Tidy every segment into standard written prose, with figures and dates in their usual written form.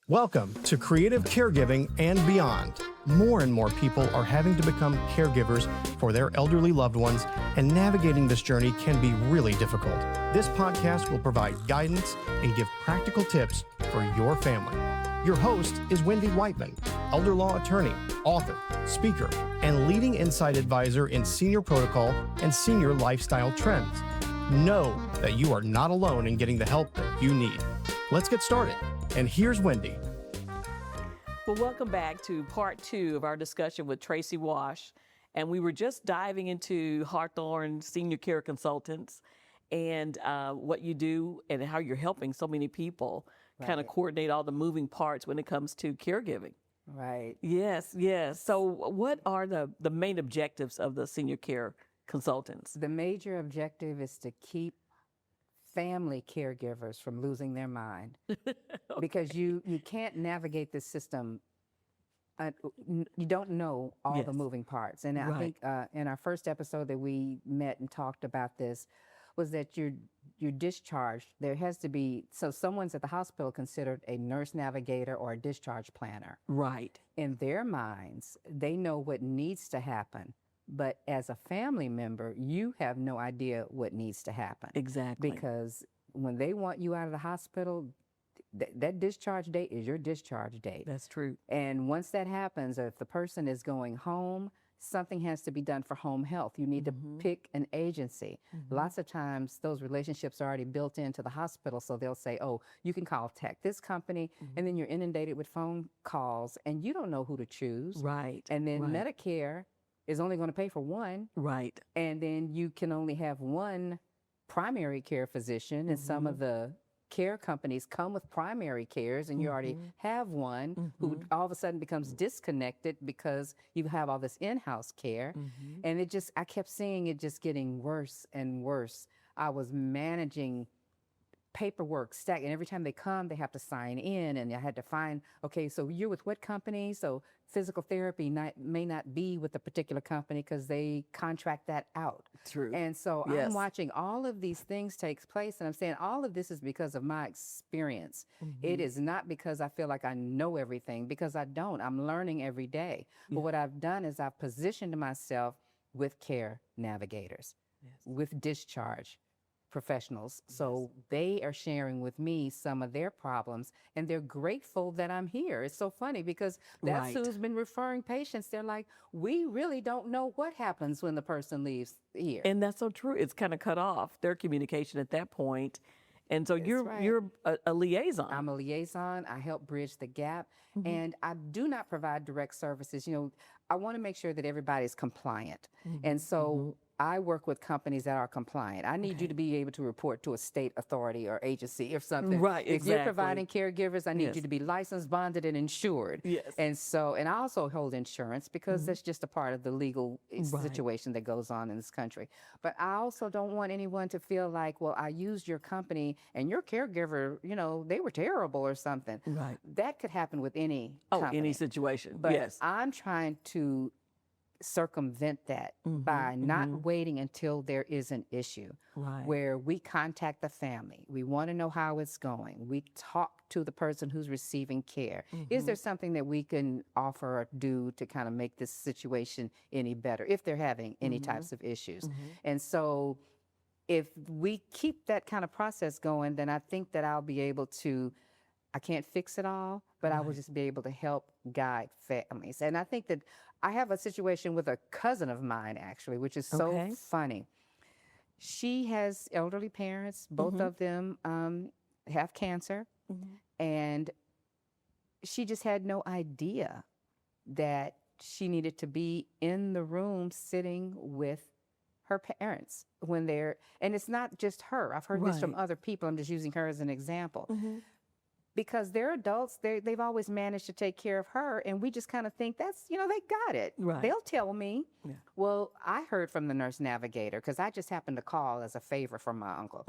Welcome to Creative Caregiving and Beyond. More and more people are having to become caregivers for their elderly loved ones, and navigating this journey can be really difficult. This podcast will provide guidance and give practical tips for your family. Your host is Wendy Whiteman, elder law attorney, author, speaker, and leading insight advisor in senior protocol and senior lifestyle trends. Know that you are not alone in getting the help that you need. Let's get started. And here's Wendy. Well, welcome back to part 2 of our discussion with Tracey Wash. And we were just diving into Hawthorne Senior Care Consultants and what you do and how you're helping so many people kind of coordinate all the moving parts when it comes to caregiving. Right. Yes, yes. So what are the main objectives of the senior care consultants? The major objective is to keep family caregivers from losing their mind because you can't navigate this system. You don't know all the moving parts. And I think in our first episode that we met and talked about this was that you're discharged. There has to be, so someone's at the hospital considered a nurse navigator or a discharge planner. Right. In their minds, they know what needs to happen. But as a family member, you have no idea what needs to happen. Exactly. Because when they want you out of the hospital, that discharge date is your discharge date. That's true. And once that happens, or if the person is going home, something has to be done for home health. You need to pick an agency. Lots of times those relationships are already built into the hospital, so they'll say, oh, you can call this company, and then you're inundated with phone calls, and you don't know who to choose. Right. And then Medicare is only going to pay for one. Right. And then you can only have one primary care physician, and some of the care companies come with primary cares, and you already have one who all of a sudden becomes disconnected because you have all this in-house care. And I kept seeing it just getting worse and worse. I was managing paperwork stack, and every time they come, they have to sign in, and I had to find, okay, so you're with what company? So physical therapy may not be with a particular company because they contract that out. True. And so I'm watching all of these things take place, and I'm saying all of this is because of my experience. It is not because I feel like I know everything, because I don't. I'm learning every day. But what I've done is I've positioned myself with care navigators, with discharge professionals. So they are sharing with me some of their problems, and they're grateful that I'm here. It's so funny because that's who's been referring patients. They're like, we really don't know what happens when the person leaves here. And that's so true. It's kind of cut off their communication at that point. And so you're a liaison. I'm a liaison. I help bridge the gap. And I do not provide direct services. You know, I want to make sure that everybody's compliant. And so I work with companies that are compliant. I need you to be able to report to a state authority or agency or something. Right, If you're providing caregivers, I need Yes. you to be licensed, bonded, and insured. Yes. And I also hold insurance because that's just a part of the legal situation that goes on in this country. But I also don't want anyone to feel like, well, I used your company and your caregiver, you know, they were terrible or something. Right. That could happen with any company. Any situation. But yes. I'm trying to circumvent that by not waiting until there is an issue where we contact the family. We want to know how it's going. We talk to the person who's receiving care. Is there something that we can offer or do to kind of make this situation any better if they're having any types of issues? And so if we keep that kind of process going, then I think that I'll be able to, I can't fix it all, but I will just be able to help guide families. And I think that I have a situation with a cousin of mine, actually, which is so funny. She has elderly parents. Both of them have cancer. And she just had no idea that she needed to be in the room sitting with her parents when they're, and it's not just her. I've heard this from other people. I'm just using her as an example. Because they're adults, they've always managed to take care of her, and we just kind of think that's, you know, they got it. They'll tell me. Well, I heard from the nurse navigator, because I just happened to call as a favor from my uncle.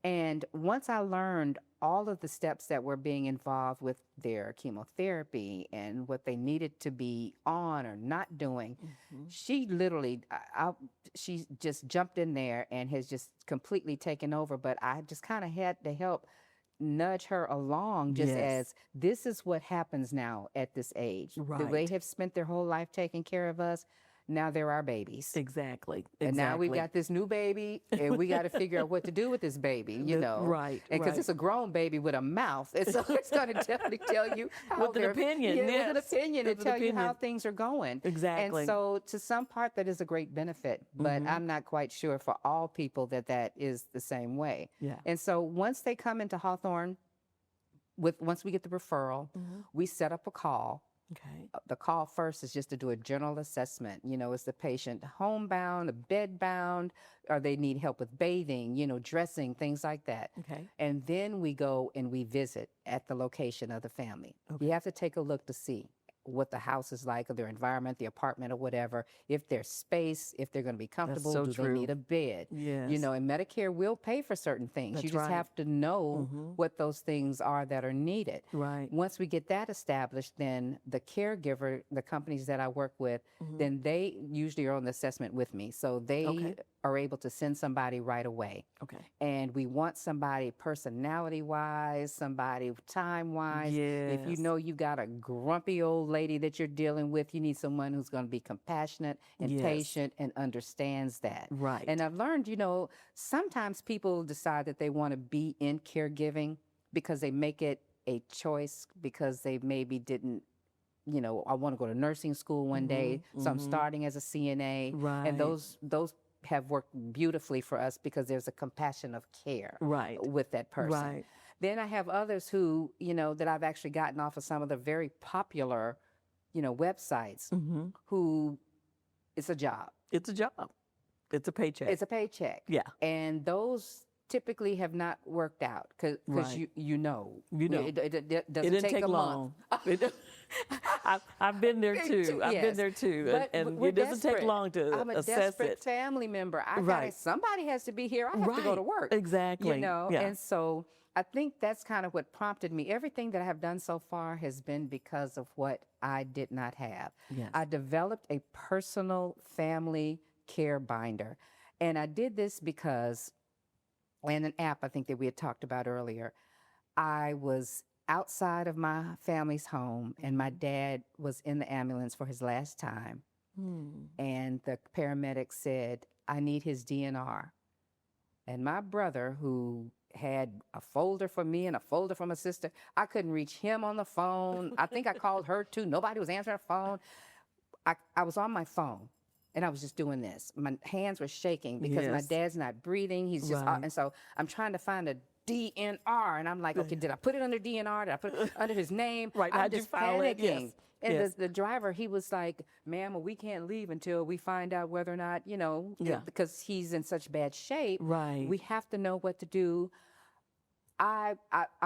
And once I learned all of the steps that were being involved with their chemotherapy and what they needed to be on or not doing, she literally, she just jumped in there and has just completely taken over. But I just kind of had to help nudge her along just as this is what happens now at this age. They have spent their whole life taking care of us. Now they're our babies. Exactly. And now we've got this new baby, and we got to figure out what to do with this baby, you know. Right. Because it's a grown baby with a mouth. And so it's going to definitely tell you how with an opinion. With an opinion and tell you how things are going. Exactly. And so to some part, that is a great benefit. But I'm not quite sure for all people that is the same way. Yeah. And so once they come into Hawthorne, once we get the referral, we set up a call. Okay. The call first is just to do a general assessment. You know, is the patient homebound, bedbound, or they need help with bathing, you know, dressing, things like that. Okay. And then we go and we visit at the location of the family. Okay. You have to take a look to see what the house is like, or their environment, the apartment or whatever, if there's space, if they're going to be comfortable, so do true. they need a bed? Yes. You know, and Medicare will pay for certain things. That's you just right. have to know what those things are that are needed. Right. Once we get that established, then the caregiver, the companies that I work with, then they usually are on the assessment with me. So they are able to send somebody right away. Okay. And we want somebody personality-wise, somebody time-wise. If you know you got a grumpy old lady that you're dealing with, you need someone who's going to be compassionate and patient and understands that. Right. And I've learned, you know, sometimes people decide that they want to be in caregiving because they make it a choice because they maybe didn't, you know, I want to go to nursing school one day, so I'm starting as a CNA. Right. And those have worked beautifully for us because there's a compassion of care with that person. Right. Then I have others who, you know, that I've actually gotten off of some of the very popular, you know, websites who it's a job. It's a job. It's a paycheck. It's a paycheck. Yeah. And those typically have not worked out because you know. It doesn't take a long. month. I've been there too. I've been there too. But and it doesn't take long to I'm a assess desperate it. family member. Somebody has to be here. I have to go to work. Exactly. You know, and so I think that's kind of what prompted me. Everything that I have done so far has been because of what I did not have. Yes. I developed a personal family care binder. And I did this because, and an app I think that we had talked about earlier, I was outside of my family's home and my dad was in the ambulance for his last time. And the paramedic said, I need his DNR. And my brother, who had a folder for me and a folder for my sister, I couldn't reach him on the phone. I think I called her too. Nobody was answering the phone. I was on my phone. And I was just doing this. My hands were shaking because my dad's not breathing. He's just, and so I'm trying to find a DNR. And I'm like, okay, did I put it under DNR? Did I put it under his name? Right. I'm How'd just you file it? panicking. And the driver, he was like, ma'am, well, we can't leave until we find out whether or not, you know, because he's in such bad shape. Right. We have to know what to do. I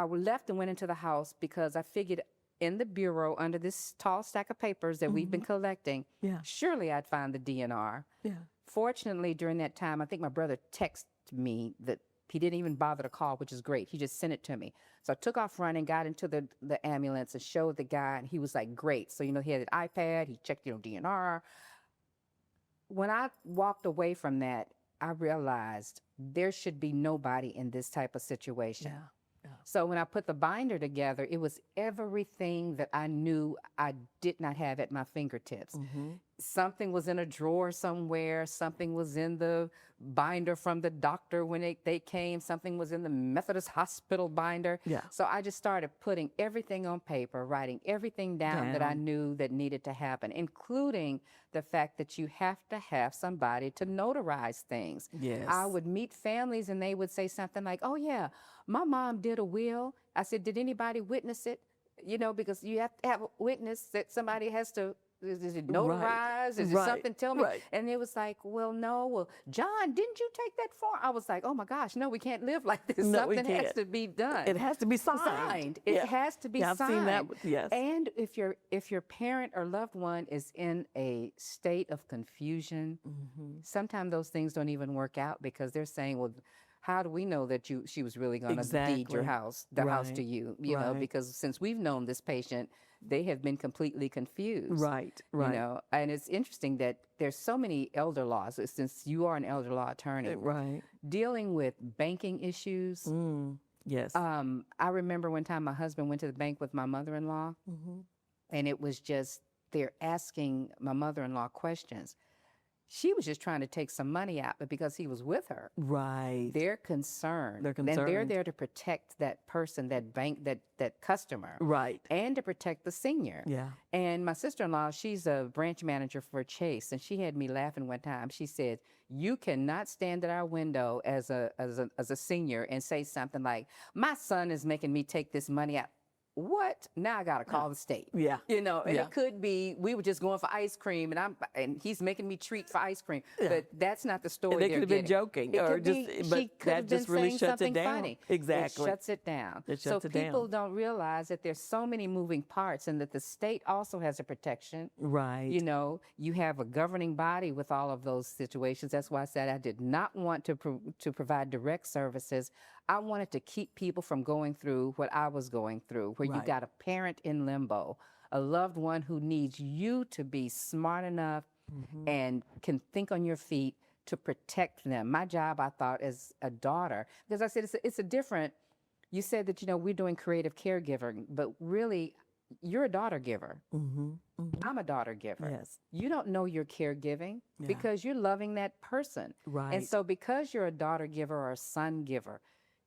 left and went into the house because I figured in the bureau under this tall stack of papers that we've been collecting, surely I'd find the DNR. Yeah. Fortunately, during that time, I think my brother texted me that he didn't even bother to call, which is great. He just sent it to me. So I took off running, got into the ambulance and showed the guy, and he was like, great. So, you know, he had an iPad, he checked, you know, DNR. When I walked away from that, I realized there should be nobody in this type of situation. Yeah. So when I put the binder together, it was everything that I knew I did not have at my fingertips. Something was in a drawer somewhere. Something was in the binder from the doctor when they came. Something was in the Methodist hospital binder. Yeah. So I just started putting everything on paper, writing everything down that I knew that needed to happen, including the fact that you have to have somebody to notarize things. Yes. I would meet families and they would say something like, oh, yeah, my mom did a will. I said, did anybody witness it? You know, because you have to have a witness that somebody has to, is it notarized? Is it something? Tell me. And it was like, well, no. Well, John, didn't you take that form? I was like, oh my gosh, no, we can't live like this. No, Something has to be done. It has to be signed. It has to be signed. I've seen that. Yes. And if your parent or loved one is in a state of confusion, sometimes those things don't even work out because they're saying, well, how do we know that she was really going to deed your house, house to you? You know, because since we've known this patient, they have been completely confused. Right. You know, and it's interesting that there's so many elder laws. Since you are an elder law attorney, dealing with banking issues, Yes. I remember one time my husband went to the bank with my mother-in-law, and it was just they're asking my mother-in-law questions. She was just trying to take some money out, but because he was with her, Right. they're concerned. They're And they're concerned. there to protect that person, that bank, that customer, Right. and to protect the senior. Yeah. And my sister-in-law, she's a branch manager for Chase, and she had me laughing one time. She said, "You cannot stand at our window as a senior and say something like, 'My son is making me take this money out.'" What? Now I gotta call the state. Yeah. You know, and Yeah. it could be we were just going for ice cream, and he's making me treat for ice cream. Yeah. But that's not the story. And they they're could have been getting. joking, It or could just, be, but she could that have been just really saying shuts it something down. funny. Exactly. It shuts it down. It shuts so it down. people don't realize that there's so many moving parts, and that the state also has a protection. Right. You know, you have a governing body with all of those situations. That's why I said I did not want to provide direct services. I wanted to keep people from going through what I was going through, where you Right. got a parent in limbo, a loved one who needs you to be smart enough and can think on your feet to protect them. My job, I thought, as a daughter, because I said it's a different. You said that, we're doing creative caregiving, but really, you're a daughter giver. I'm a daughter giver. Yes. You don't know you're caregiving Yeah. because you're loving that person. Right. And so because you're a daughter giver or a son giver,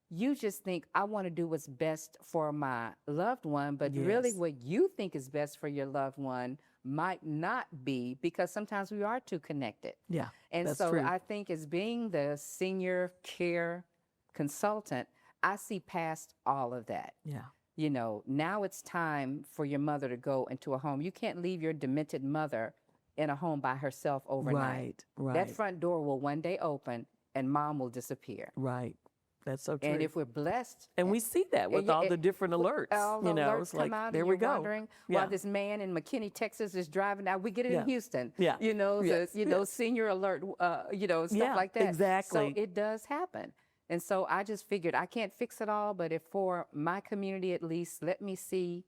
you just think, I want to do what's best for my loved one, but really Yes. what you think is best for your loved one might not be, because sometimes we are too connected. Yeah. And that's so true. I think as being the senior care consultant, I see past all of that. Yeah. Now it's time for your mother to go into a home. You can't leave your demented mother in a home by herself overnight. Right. That front door will one day open and mom will disappear. Right. That's so true. And if we're blessed, And we see that with yeah, all the different alerts. all the alerts It's come like, out there and we you're go. wondering Yeah. why this man in McKinney, Texas is driving out. We get it Yeah. in Houston. Yeah. Yes. Yes. Senior alert, stuff Yeah, like that. exactly. So it does happen. And so I just figured I can't fix it all, but if for my community at least, let me see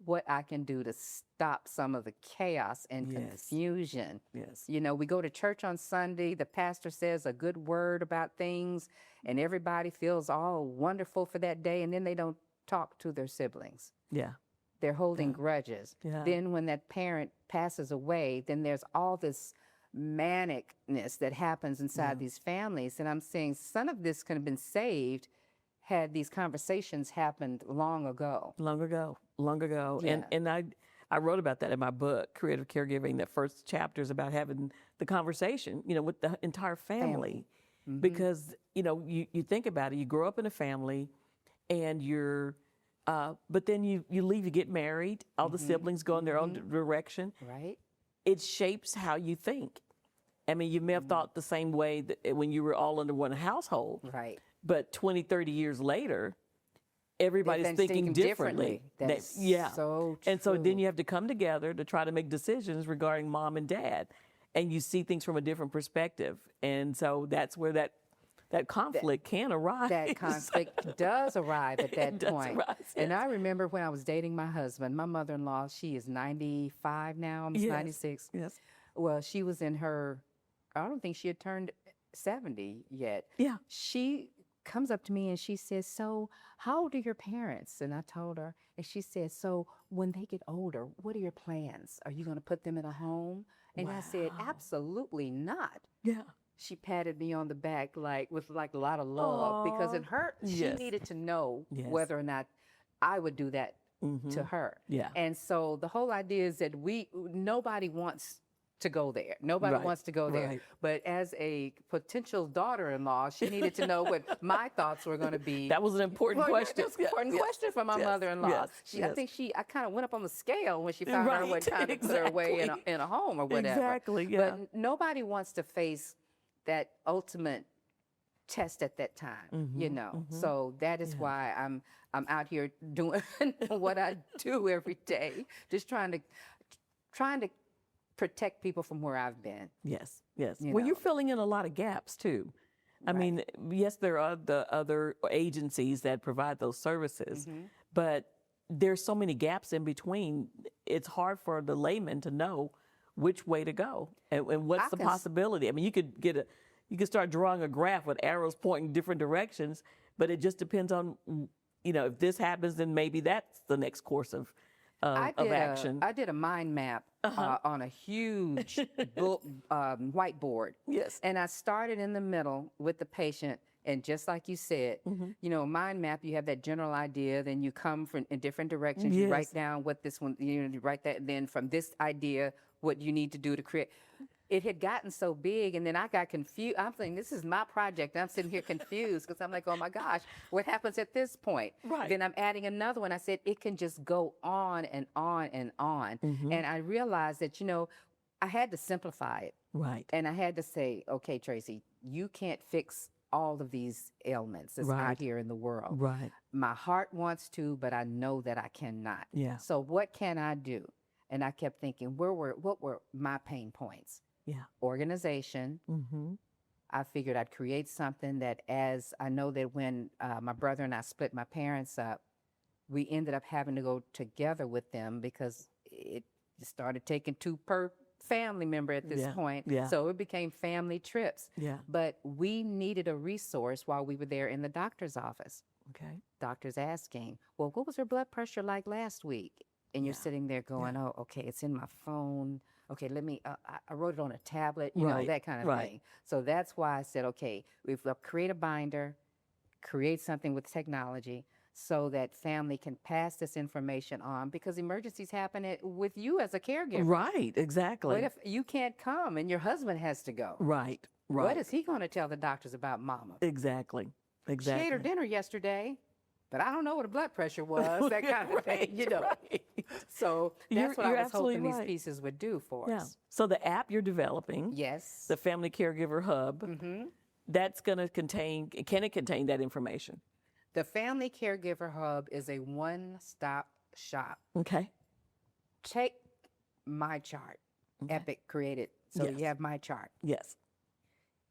what I can do to stop some of the chaos and Yes. confusion. Yes. We go to church on Sunday, the pastor says a good word about things, and everybody feels all wonderful for that day, and then they don't talk to their siblings. Yeah. They're holding grudges. Yeah. Then when that parent passes away, then there's all this manicness that happens inside these families. And I'm saying some of this could have been saved had these conversations happened long ago. Long ago. Yeah. And I wrote about that in my book, Creative Caregiving. That first chapter is about having the conversation, with the entire family. Because, you think about it, you grow up in a family and but then you leave, you get married, all the siblings go in their own direction. Right? It shapes how you think. I mean, you may have thought the same way that when you were all under one household. Right. But 20, 30 years later, everybody's been thinking thinking differently. That's Yeah. so And so then true. you have to come together to try to make decisions regarding mom and dad. And you see things from a different perspective. And so that's where that conflict can arise. That conflict does arrive at that It does point. arise, And yes. I remember when I was dating my husband, my mother-in-law, she is 95 now, almost Yes. 96. Yes. Well, she was in her, I don't think she had turned 70 yet. Yeah. She comes up to me and she says, "So how old are your parents?" And I told her, and she said, "So when they get older, what are your plans? Are you going to put them in a home?" And I said, Wow. "Absolutely not." Yeah. She patted me on the back with a lot of love, because in her, she Yes. needed to know Yes. whether or not I would do that to her. Yeah. And so the whole idea is that nobody wants to go there. Nobody Right, wants to go there. right. But as a potential daughter-in-law, she needed to know what my thoughts were going to be. That was an important Well, question. It was an important Yes. question for my Yes. mother-in-law. Yes. I think I kind of went up on the scale when she found out I Right. wasn't trying to put her away Exactly. in a home or whatever. Exactly, yeah. But nobody wants to face that ultimate test at that time, So that is why I'm out here doing what I do every day, just trying to protect people from where I've been. Yes, yes. You Well, you're know. filling in a lot of gaps too. I mean, yes, there are the other agencies that provide those services, but there's so many gaps in between. It's hard for the layman to know which way to go and what's I the can possibility. I mean, you could start drawing a graph with arrows pointing different directions, But it just depends on, if this happens, then maybe that's the next course of action. I did a mind map on a huge whiteboard. Yes. And I started in the middle with the patient. And just like you said, mind map, you have that general idea, then you come from in different directions. Yes. You write down what this one, you write that, and then from this idea, what you need to do to create. It had gotten so big, and then I got confused. I'm thinking, this is my project. I'm sitting here confused because I'm like, oh my gosh, what happens at this point? Right. Then I'm adding another one. I said, it can just go on and on and on. And I realized that, I had to simplify it. Right. And I had to say, okay, Tracey, you can't fix all of these ailments that's Right. out here in the world. Right. My heart wants to, but I know that I cannot. Yeah. So what can I do? And I kept thinking, what were my pain points? Yeah. Organization. I figured I'd create something that, as I know that when my brother and I split my parents up, we ended up having to go together with them because it started taking two per family member at this point. Yeah. So it became family trips. Yeah. But we needed a resource while we were there in the doctor's office. Okay. Doctor's asking, well, what was her blood pressure like last week? And you're sitting there going, oh, okay, it's in my phone. Okay, let me, I wrote it on a tablet, Right, that kind of right. thing. So that's why I said, okay, we've create a binder, create something with technology so that family can pass this information on, because emergencies happen with you as a caregiver. Right, exactly. What if you can't come and your husband has to go? Right, right. What is he going to tell the doctors about mama? Exactly, She exactly. ate her dinner yesterday, but I don't know what her blood pressure was, that kind of thing, Right. So You're- that's what you're I was hoping absolutely these right. pieces would do for Yeah. us. So the app you're developing, Yes. the Family Caregiver Hub, that's going to can it contain that information? The Family Caregiver Hub is a one-stop shop. Okay. Take My Chart. Okay. Epic created, so Yes. you have My Chart. Yes.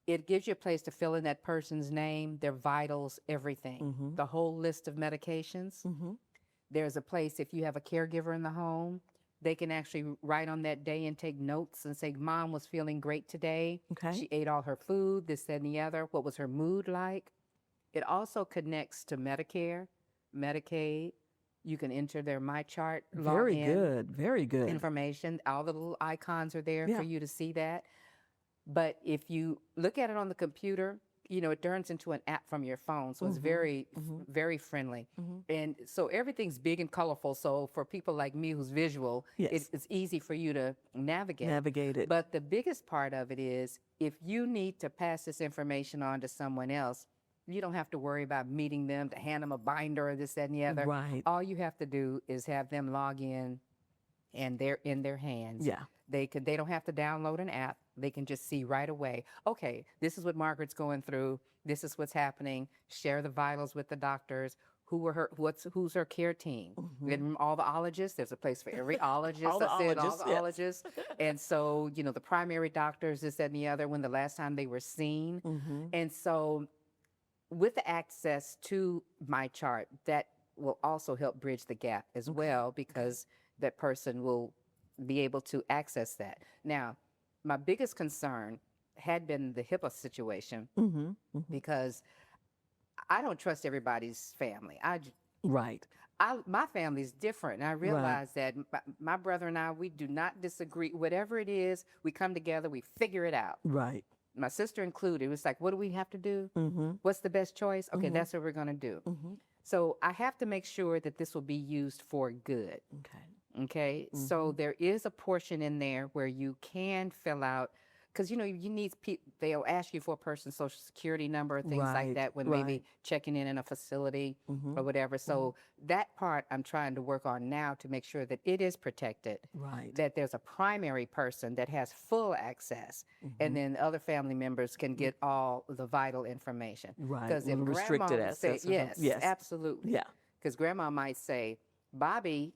It gives you a place to fill in that person's name, their vitals, everything, the whole list of medications. There's a place, if you have a caregiver in the home, they can actually write on that day and take notes and say, Mom was feeling great today. Okay. She ate all her food, this, that, and the other. What was her mood like? It also connects to Medicare, Medicaid. You can enter their My Chart Very login good. Very good. information. All the little icons are there Yeah. for you to see that. But if you look at it on the computer, it turns into an app from your phone. So it's very, very friendly. And so everything's big and colorful. So for people like me who's visual, Yes. it's easy for you to navigate. Navigate it. But the biggest part of it is if you need to pass this information on to someone else, you don't have to worry about meeting them to hand them a binder or this, that, and the other. Right. All you have to do is have them log in, and they're in their hands. Yeah. They don't have to download an app. They can just see right away, okay, this is what Margaret's going through. This is what's happening. Share the vitals with the doctors. Who's her care team? And all the ologists, there's a place for every ologist. All the all the ologists, ologists. And so, the primary doctors, this, that, and the other, when the last time they were seen. And so with the access to My Chart, that will also help bridge the gap as well, because that person will be able to access that. Now, my biggest concern had been the HIPAA situation, because I don't trust everybody's family. Right. My family's different, and I realize that my brother and I, we do not disagree. Whatever it is, we come together, we figure it out. Right. My sister included. It was like, what do we have to do? What's the best choice? Okay, that's what we're going to do. So I have to make sure that this will be used for good. Okay. Okay, so there is a portion in there where you can fill out, because you need they'll ask you for a person's social security number, things like Right, that, when maybe checking in a facility or whatever. So that part I'm trying to work on now to make sure that it is protected. Right. That there's a primary person that has full access, and then other family members can get all the vital information. Right, Because if with restricted grandma would say, access or something. yes, Yes. absolutely. Yeah. Because grandma might say, Bobby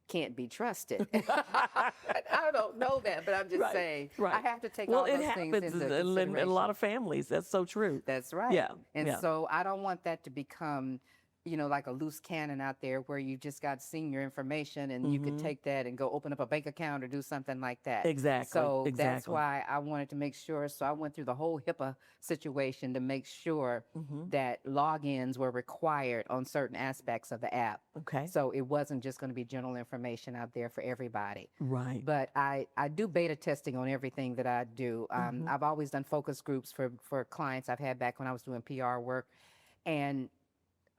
can't be trusted. I don't know that, but I'm just saying, I have to take all it those things happens into in consideration. a lot of families. That's so true. That's right. Yeah, And yeah. so I don't want that to become like a loose cannon out there where you just got senior information and you could take that and go open up a bank account or do something like that. Exactly. So that's why I wanted to make sure. So I went through the whole HIPAA situation to make sure that logins were required on certain aspects of the app. Okay. So it wasn't just going to be general information out there for everybody. Right. But I do beta testing on everything that I do. I've always done focus groups for clients I've had back when I was doing PR work. And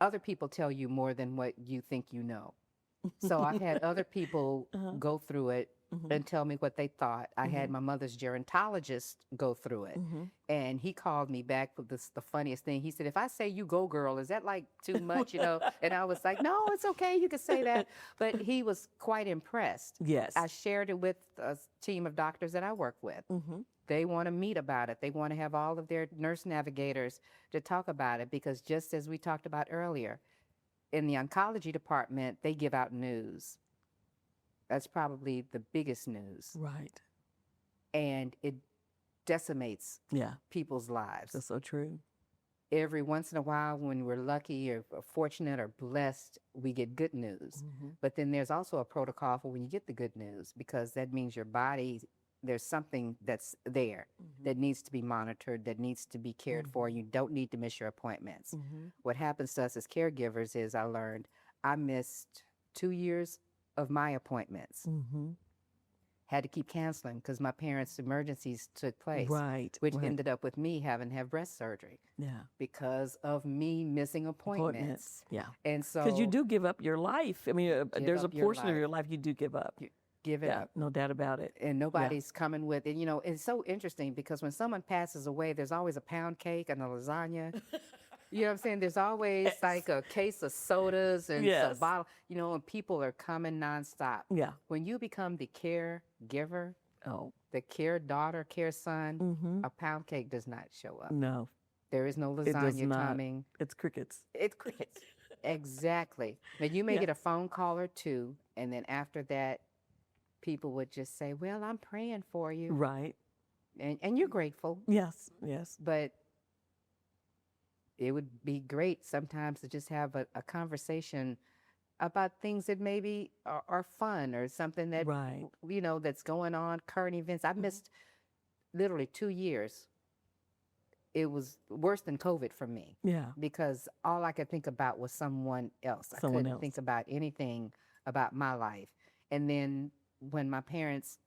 other people tell you more than what you think you know. So I've had other people go through it and tell me what they thought. I had my mother's gerontologist go through it. And he called me back with the funniest thing. He said, if I say you go girl, is that like too much, And I was like, no, it's okay. You can say that. But he was quite impressed. Yes. I shared it with a team of doctors that I work with. They want to meet about it. They want to have all of their nurse navigators to talk about it because just as we talked about earlier, in the oncology department, they give out news. That's probably the biggest news. Right. And it decimates people's lives. That's so true. Every once in a while, when we're lucky or fortunate or blessed, we get good news. But then there's also a protocol for when you get the good news because that means your body, there's something that's there that needs to be monitored, that needs to be cared for. You don't need to miss your appointments. What happens to us as caregivers is I learned I missed 2 years of my appointments. Had to keep canceling because my parents' emergencies took place. Right. Which ended up with me having to have breast surgery. Yeah. Because of me missing appointments. Yeah. And so. Because you do give up your life. I mean, there's a portion of your life life you do give up. Give it up. No doubt about it. And nobody's coming with it. It's so interesting because when someone passes away, there's always a pound cake and a lasagna. You know what I'm saying? There's always like a case of sodas and a bottle, and people are coming nonstop. Yeah. When you become the caregiver, the care daughter, care son, a pound cake does not show up. No. There is no lasagna coming. It's crickets. It's crickets. Exactly. Now, you may get a phone call or two, and then after that, people would just say, well, I'm praying for you. Right. And you're grateful. Yes, yes. But it would be great sometimes to just have a conversation about things that maybe are fun or something that, that's going on, current events. I missed literally 2 years. It was worse than COVID for me. Yeah. Because all I could think about was someone else. I couldn't think about anything about my life. And then when my parents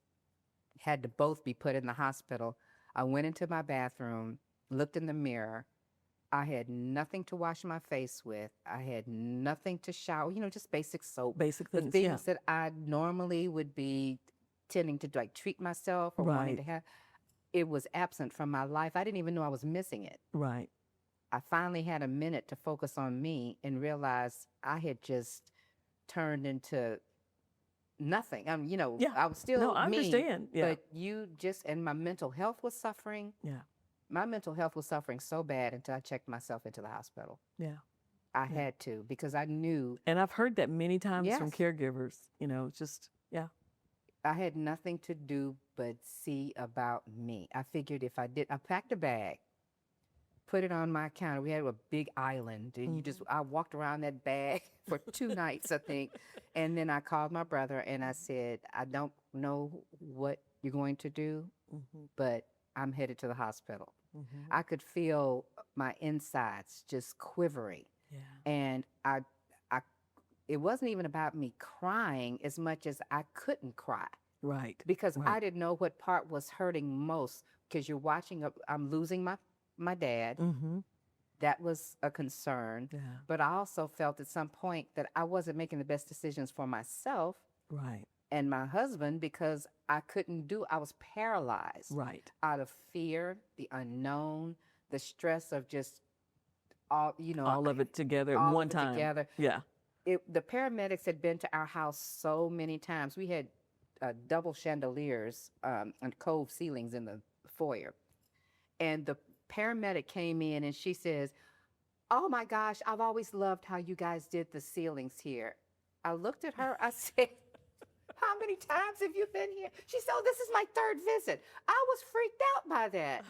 had to both be put in the hospital, I went into my bathroom, looked in the mirror. I had nothing to wash my face with. I had nothing to shower, just basic soap. Basic things, the things that I normally would be tending to treat myself or wanting to have. It was absent from my life. I didn't even know I was missing it. Right. I finally had a minute to focus on me and realized I had just turned into nothing. I was still no, I me, understand. Yeah. But and my mental health was suffering. Yeah. My mental health was suffering so bad until I checked myself into the hospital. Yeah. I had to because I knew. And I've heard that many times from caregivers, I had nothing to do but see about me. I figured if I packed a bag, put it on my counter. We had a big island, and I walked around that bag for 2 nights, I think. And then I called my brother and I said, I don't know what you're going to do, but I'm headed to the hospital. I could feel my insides just quivering. Yeah. And it wasn't even about me crying as much as I couldn't cry. Right. Because I didn't know what part was hurting most. Because you're watching, I'm losing my dad. That was a concern. Yeah. But I also felt at some point that I wasn't making the best decisions for myself. Right. And my husband, because I was paralyzed. Right. Out of fear, the unknown, the stress of just all of it together at one time. Together. Yeah. The paramedics had been to our house so many times. We had double chandeliers and cove ceilings in the foyer. And the paramedic came in and she says, oh my gosh, I've always loved how you guys did the ceilings here. I looked at her, I said, how how many times have you been here? She said, oh, this is my third visit. I was freaked out by that.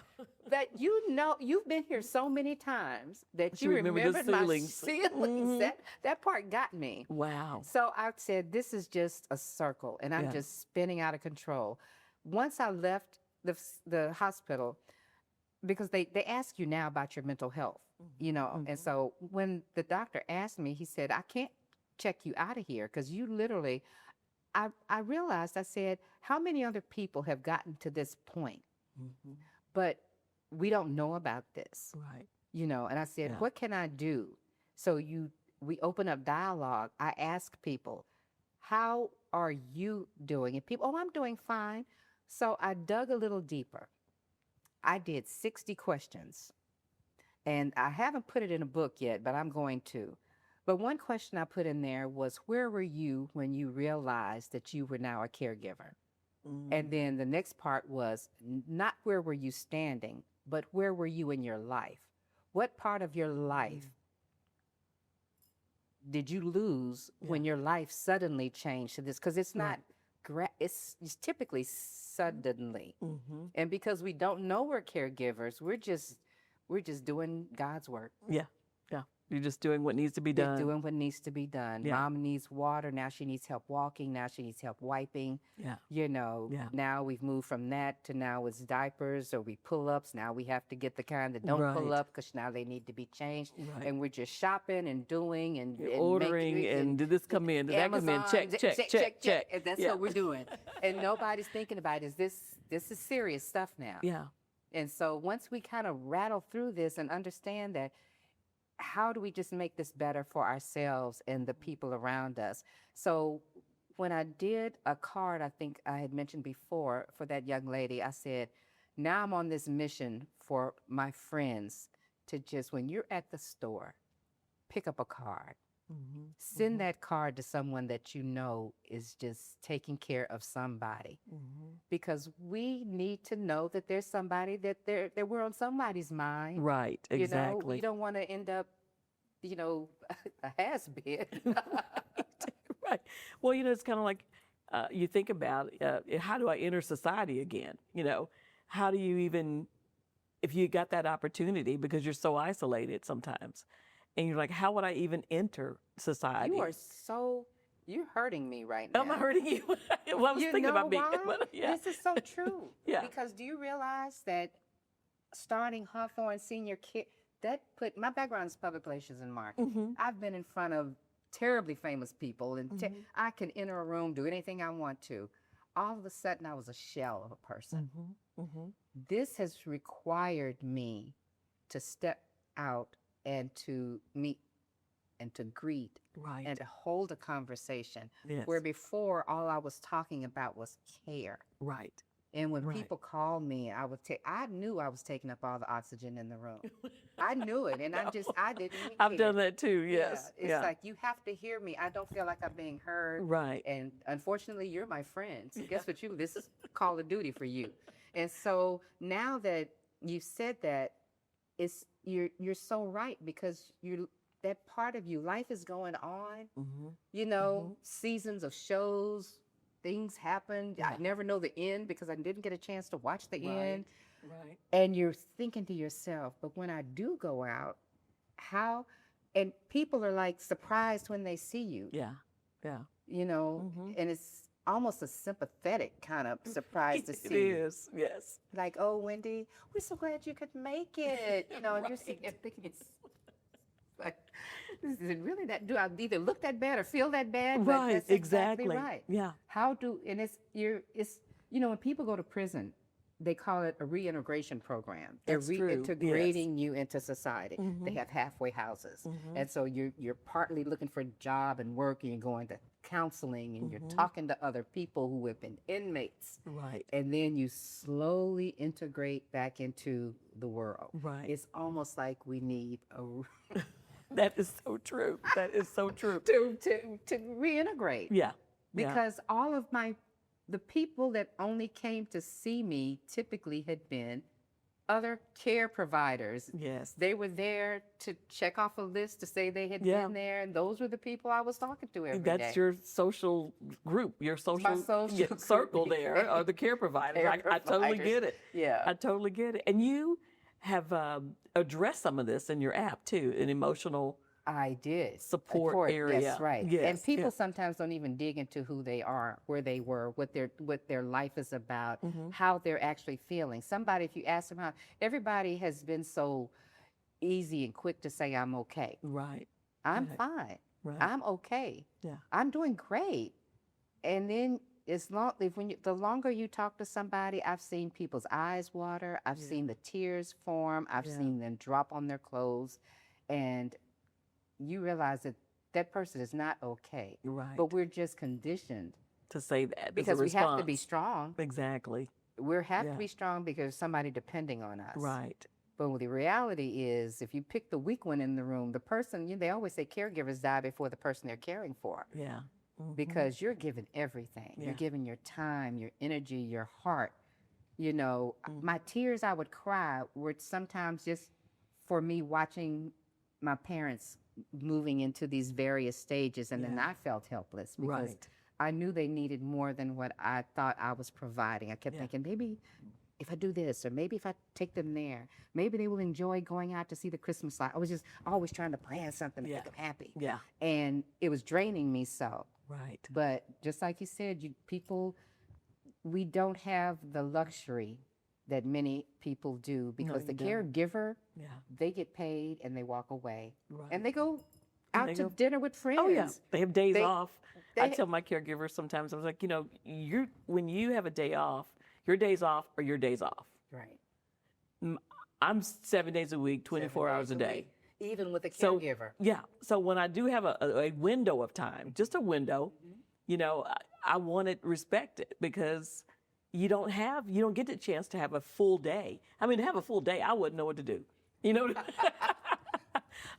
That you've been here so many times that you remembered my ceilings. That part got me. Wow. So I said, this is just a circle, and I'm just spinning out of control. Once I left the hospital, because they ask you now about your mental health, and so when the doctor asked me, he said, I can't check you out of here because you literally, I realized, I said, how many other people have gotten to this point, but we don't know about this, right? And I said, what can I do? So we open up dialogue. I ask people, how are you doing? And people, I'm doing fine. So I dug a little deeper. I did 60 questions, and I haven't put it in a book yet, but I'm going to. But one question I put in there was, where were you when you realized that you were now a caregiver? And then the next part was not where were you standing, but where were you in your life? What part of your life did you lose when your life suddenly changed to this? Because it's not, it's typically suddenly. And because we don't know we're caregivers, we're just doing God's work. Yeah. You're just doing what needs to be done. Doing what needs to be done. Yeah. Mom needs water. Now she needs help walking. Now she needs help wiping. Now we've moved from that to now it's diapers or we pull-ups. Now we have to get the kind that don't pull up because now they need to be changed. And we're just shopping and doing and ordering and did this come in? Did Amazon, that come in? Check. And that's what we're doing. And nobody's thinking about this is serious stuff now. Yeah. And so once we kind of rattle through this and understand that, how do we just make this better for ourselves and the people around us? So when I did a card, I think I had mentioned before, for that young lady, I said, now I'm on this mission for my friends to just, when you're at the store, pick up a card. Send that card to someone that you know is just taking care of somebody. Because we need to know that there's somebody that we're on somebody's mind. Right, exactly. We don't want to end up, a has-been. Right. Well, it's kind of like you think about how do I enter society again? How do you even, if you got that opportunity, because you're so isolated sometimes. And you're like, how would I even enter society? You're hurting me right now. Am I hurting you? Well, I was thinking about me. This is so true. Yeah. Because do you realize that starting Hawthorne Senior Care, my background is public relations and marketing. I've been in front of terribly famous people, and I can enter a room, do anything I want to. All of a sudden, I was a shell of a person. This has required me to step out and to meet and to greet and to hold a conversation where before all I was talking about was care. Right. And when people called me, I knew I was taking up all the oxygen in the room. I knew it, and I didn't even I've done that too, yes. Yeah. It's like, you have to hear me. I don't feel like I'm being heard. Right. And unfortunately, you're my friend. So guess what this is Call of Duty for you. And so now that you've said that, you're so right, because that part of you, life is going on, seasons of shows, things happen. I never know the end because I didn't get a chance to watch the end. Right. And you're thinking to yourself, but when I do go out, and people are like surprised when they see you. Yeah. And it's almost a sympathetic kind of surprise to see. It is, yes. Like, oh, Wendy, we're so glad you could make it. And you're thinking, like, is it really that? Do I either look that bad or feel that bad? Right, That's exactly right. Yeah. And it's when people go to prison, they call it a reintegration program. They're reintegrating you into society. They have halfway houses. And so you're partly looking for a job and work, and you're going to counseling, and you're talking to other people who have been inmates. Right. And then you slowly integrate back into the world. Right. It's almost like we need a That is so true. That is so true. to reintegrate. Yeah. Because all of the people that only came to see me typically had been other care providers. Yes. They were there to check off a list to say they had been there, and those were the people I was talking to every day. That's your social group, your social, social circle group. there are the care providers. I totally get it. Yeah. I totally get it. And you have addressed some of this in your app too, an emotional I did. support area. Yes, right. Yes, and people sometimes don't even dig into who they are, where they were, what their life is about, how they're actually feeling. Somebody, if you ask them how, everybody has been so easy and quick to say, I'm okay. Right. I'm fine. Right. I'm okay. Yeah. I'm doing great. And then the longer you talk to somebody, I've seen people's eyes water. I've seen the tears form. I've seen them drop on their clothes. And you realize that that person is not okay. Right. But we're just conditioned to say that because we have to be strong. Exactly. We have to be strong because there's somebody depending on us. Right. But the reality is, if you pick the weak one in the room, the person, they always say caregivers die before the person they're caring for. Yeah. Because you're giving everything. Yeah. You're giving your time, your energy, your heart. My tears I would cry were sometimes just for me watching my parents moving into these various stages, and then I felt helpless because I knew they needed more than what I thought I was providing. I kept thinking, maybe if I do this, or maybe if I take them there, maybe they will enjoy going out to see the Christmas light. I was just always trying to plan something to make them happy. Yeah. And it was draining me so. Right. But just like you said, we don't have the luxury that many people do because the caregiver, they get paid and they walk away. Right. And they go out to dinner with friends. Oh, yeah. They have days off. I tell my caregivers sometimes, I was like, when you have a day off, your days off are your days off. Right. I'm 7 days a week, 24 hours a day. Even with a caregiver. So when I do have a window of time, just a window, I want it respected because you don't get the chance to have a full day. I mean, to have a full day, I wouldn't know what to do.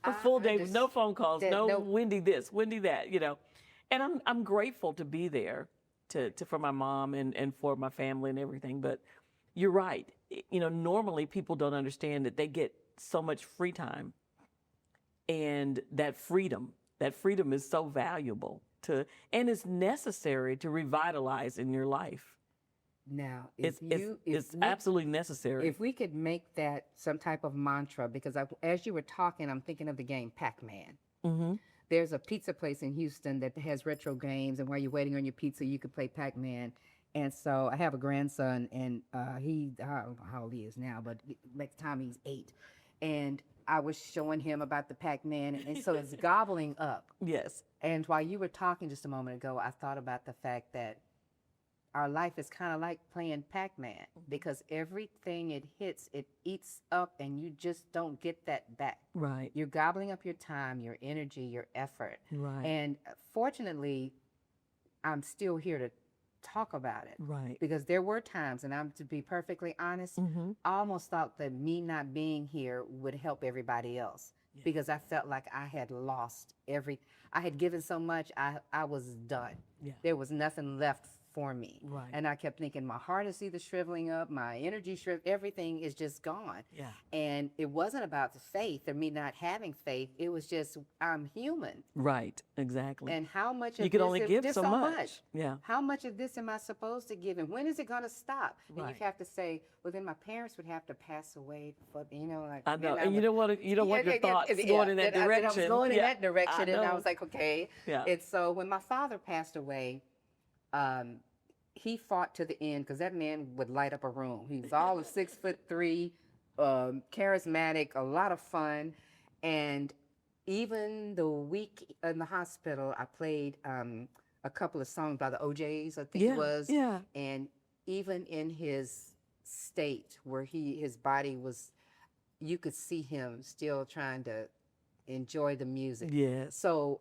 A full day with no phone calls, no Wendy this, Wendy that, And I'm grateful to be there for my mom and for my family and everything. But you're right. Normally people don't understand that they get so much free time, and that freedom is so valuable and it's necessary to revitalize in your life. Now, it's absolutely necessary. If we could make that some type of mantra, because as you were talking, I'm thinking of the game Pac-Man. Mm-hmm. There's a pizza place in Houston that has retro games, and while you're waiting on your pizza, you could play Pac-Man. And so I have a grandson, and I don't know how old he is now, but next time he's 8. And I was showing him about the Pac-Man, and so it's gobbling up. Yes. And while you were talking just a moment ago, I thought about the fact that our life is kind of like playing Pac-Man, because everything it hits, it eats up, and you just don't get that back. Right. You're gobbling up your time, your energy, your effort. Right. And fortunately, I'm still here to talk about it. Right. Because there were times, and I'm to be perfectly honest, I almost thought that me not being here would help everybody else, because I felt like I had lost I had given so much, I was done. Yeah. There was nothing left for me. Right. And I kept thinking my heart is either shriveling up, my energy everything is just gone. Yeah. And it wasn't about the faith or me not having faith. It was just, I'm human. Right. Exactly. And how much of you can this only give so much. Yeah. How much of this am I supposed to give, and when is it going to stop? Right. And you have to say, well, then my parents would have to pass away for, like. I know. And you don't want your thoughts going in that direction. I was going in that direction, and I was like, okay. Yeah. And so when my father passed away, he fought to the end, because that man would light up a room. He was all of 6'3", charismatic, a lot of fun. And even the week in the hospital, I played a couple of songs by the OJs, I think it was. Yeah. And even in his state where his body was, you could see him still trying to enjoy the music. Yes. So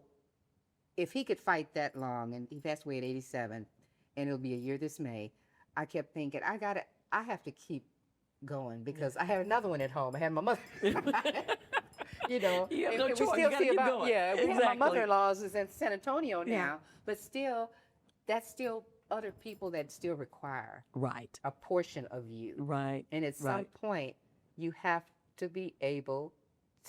if he could fight that long, and he passed away at 87, and it'll be a year this May, I kept thinking, I have to keep going, because I had another one at home. I had my mother. You have no choice. We still you see keep about, going. We have my mother-in-law's is in San Antonio now, but still, that's still other people that still require right a portion of you. Right. And at some point, you have to be able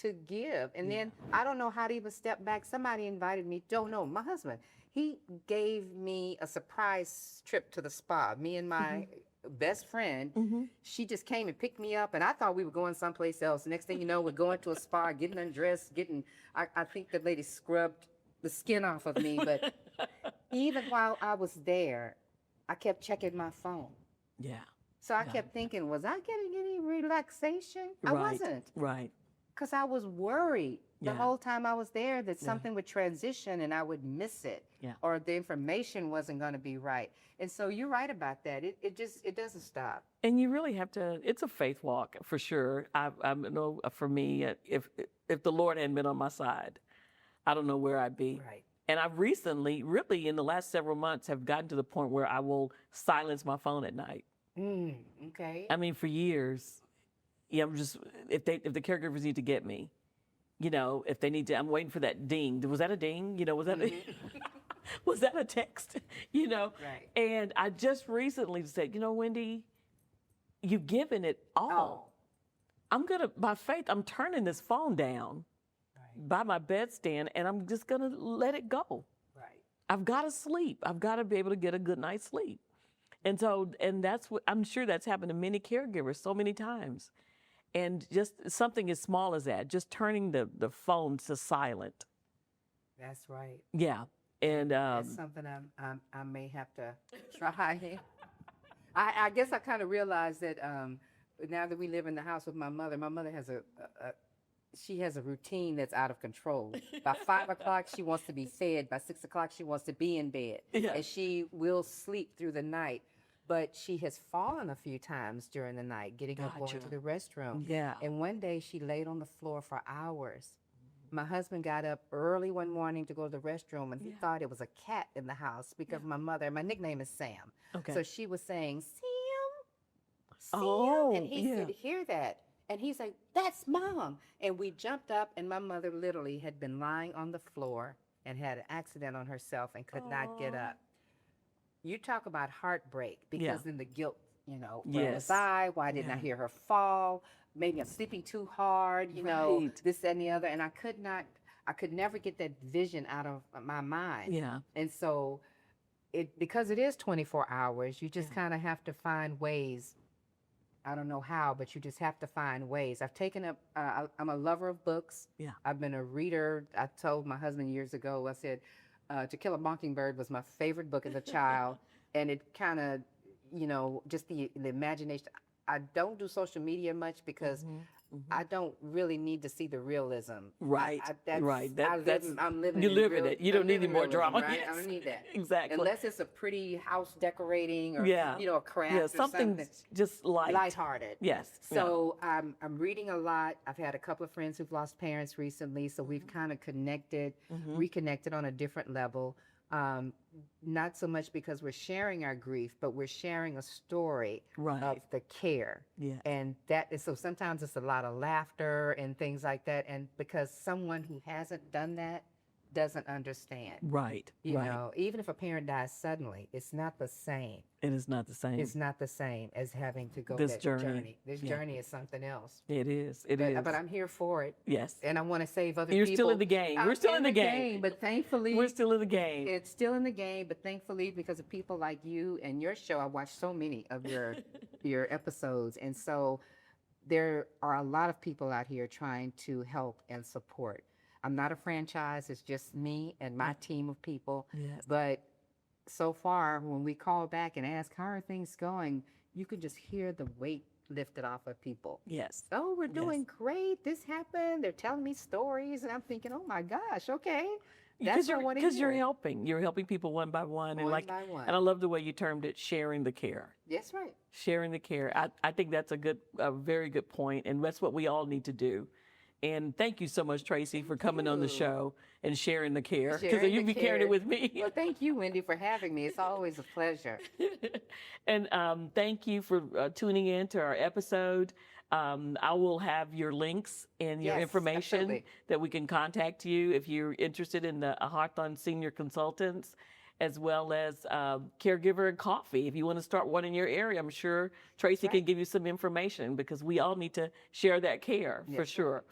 to give. And then I don't know how to even step back. Somebody invited me, don't know, my husband. He gave me a surprise trip to the spa. Me and my best friend, she just came and picked me up, and I thought we were going someplace else. Next thing you know, we're going to a spa, getting undressed, I think the lady scrubbed the skin off of me. But even while I was there, I kept checking my phone. Yeah. So I kept thinking, was I getting any relaxation? I wasn't. Right. Because I was worried the whole time I was there that something would transition and I would miss it, or the information wasn't going to be right. And so you're right about that. It doesn't stop. And you really have to. It's a faith walk for sure. I know for me, if the Lord hadn't been on my side, I don't know where I'd be. Right. And I've recently, really in the last several months, have gotten to the point where I will silence my phone at night. Okay. I mean, for years, I'm just if the caregivers need to get me, if they need to, I'm waiting for that ding. Was that a ding? Was that was that a text? Right. And I just recently said, Wendy, you've given it all. By faith, I'm turning this phone down by my bedstand, and I'm just gonna let it go. Right. I've got to sleep. I've got to be able to get a good night's sleep. And that's what I'm sure that's happened to many caregivers so many times. And just something as small as that, just turning the phone to silent. That's right. Yeah. And that's something I may have to try. I guess I kind of realized that now that we live in the house with my mother has she has a routine that's out of control. By 5 o'clock, she wants to be fed. By 6 o'clock, she wants to be in bed. Yeah. And she will sleep through the night. But she has fallen a few times during the night, getting up, going to the restroom. Yeah. And one day she laid on the floor for hours. My husband got up early one morning to go to the restroom, and he thought it was a cat in the house because my nickname is Sam. Okay. So she was saying, Sam, Oh, and he could hear that. And he's like, that's Mom. And we jumped up, and my mother literally had been lying on the floor and had an accident on herself and could not get up. You talk about heartbreak because then the guilt, where was I? Why didn't I hear her fall? Maybe I'm sleeping too hard, this, that, and the other. And I could never get that vision out of my mind. Yeah. And so because it is 24 hours, you just kind of have to find ways. I don't know how, but you just have to find ways. I've taken up, I'm a lover of books. Yeah. I've been a reader. I told my husband years ago, I said, To Kill a Mockingbird was my favorite book as a child. And it kind of, just the imagination. I don't do social media much because I don't really need to see the realism. Right. I'm living. You live in it. You don't need any more drama. Right? I don't need that. Exactly. Unless it's a pretty house decorating or a craft or something just lighthearted. Yes. So I'm reading a lot. I've had a couple of friends who've lost parents recently, so we've kind of reconnected on a different level. Not so much because we're sharing our grief, but we're sharing a story of the care. Yeah. And that is, so sometimes it's a lot of laughter and things like that. And because someone who hasn't done that doesn't understand. Right. You know, even if a parent dies suddenly, it's not the same. It is not the same. It's not the same as having to go this that journey. This journey is something else. It is. But I'm here for it. Yes. And I want to save other You're people. You're still in the game. We're still in the game. But thankfully. We're still in the game. It's still in the game, but thankfully because of people like you and your show, I watched so many of your episodes. And so there are a lot of people out here trying to help and support. I'm not a franchise. It's just me and my team of people. Yes. But so far, when we call back and ask, how are things going? You can just hear the weight lifted off of people. Yes. Oh, we're doing great. This happened. They're telling me stories. And I'm thinking, oh, my gosh, okay. That's what I want to hear. Because you're helping. You're helping people one by one. One by one. And I love the way you termed it, sharing the care. That's right. Sharing the care. I think that's a very good point. And that's what we all need to do. And thank you so much, Tracey, for coming on the show and sharing the care. Because you'd be carrying it with me. Well, thank you, Wendy, for having me. It's always a pleasure. And thank you for tuning in to our episode. I will have your links and your information that we can contact you if you're interested in the Hawthorne Senior Consultants. as well as caregiver and coffee. If you want to start one in your area, I'm sure Tracey can give you some information, because we all need to share that care for sure.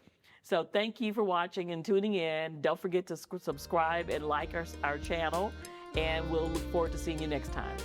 So thank you for watching and tuning in. Don't forget to subscribe and like our channel, and we'll look forward to seeing you next time.